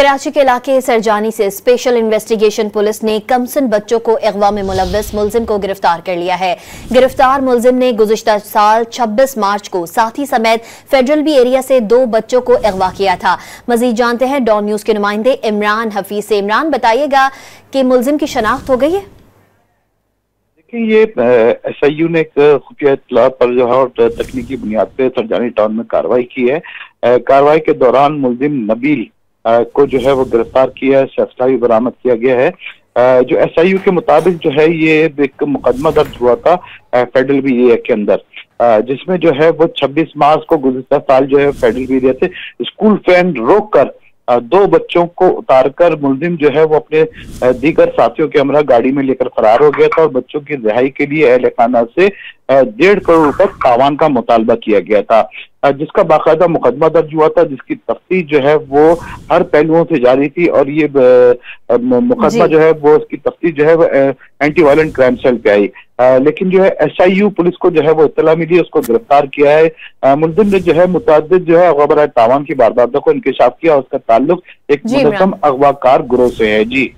कराची के इलाके सरजानी से स्पेशल इन्वेस्टिगेशन पुलिस ने कमसन बच्चों को अगवा में मुलव्वस मुलजिम को गिरफ्तार कर लिया है। गिरफ्तार मुलजिम ने गुज़िश्ता साल 26 मार्च को साथी समेत फेडरल बी एरिया से 2 बच्चों को अगवा किया था। मजीद जानते हैं डॉन न्यूज के नुमाइंदे इमरान हफीज से। इमरान, बताइएगा कि मुलजिम की शनाख्त हो गई है? ये SIU ने एक खुफिया इत्तला पर जो है और तकनीकी बुनियाद पे सरजानी टाउन में कार्रवाई की है। कार्रवाई के दौरान मुलजिम नबील को जो है वो गिरफ्तार किया है, असला भी बरामद किया गया है। जो SIU के मुताबिक जो है ये एक मुकदमा दर्ज हुआ था फेडरल बी एरिया के अंदर, जिसमें जो है वो 26 मार्च को गुज़िश्ता साल जो है फेडरल बी एरिया से स्कूल वैन रोक कर 2 बच्चों को उतारकर मुलजिम जो है वो अपने दीगर साथियों के हमरा गाड़ी में लेकर फरार हो गया था और बच्चों की रिहाई के लिए अहल खाना से 1.5 करोड़ रुपए तावान का मुतालबा किया गया था, जिसका बाकायदा मुकदमा दर्ज हुआ था, जिसकी तफ्तीश जो है वो हर पहलुओं से जारी थी। और ये मुकदमा जो है वो उसकी तफ्तीश जो है वो एंटी वायलेंट क्राइम सेल पे आई, लेकिन जो है SIU पुलिस को जो है वो इत्तला मिली, उसको गिरफ्तार किया है। मुलजिम ने जो है मुतअद्दिद जो है अगवा बराए तावान की वारदातों को इंकशाफ किया, उसका ताल्लुक एक मुनज़्ज़म अगवाकार गिरोह से है। जी।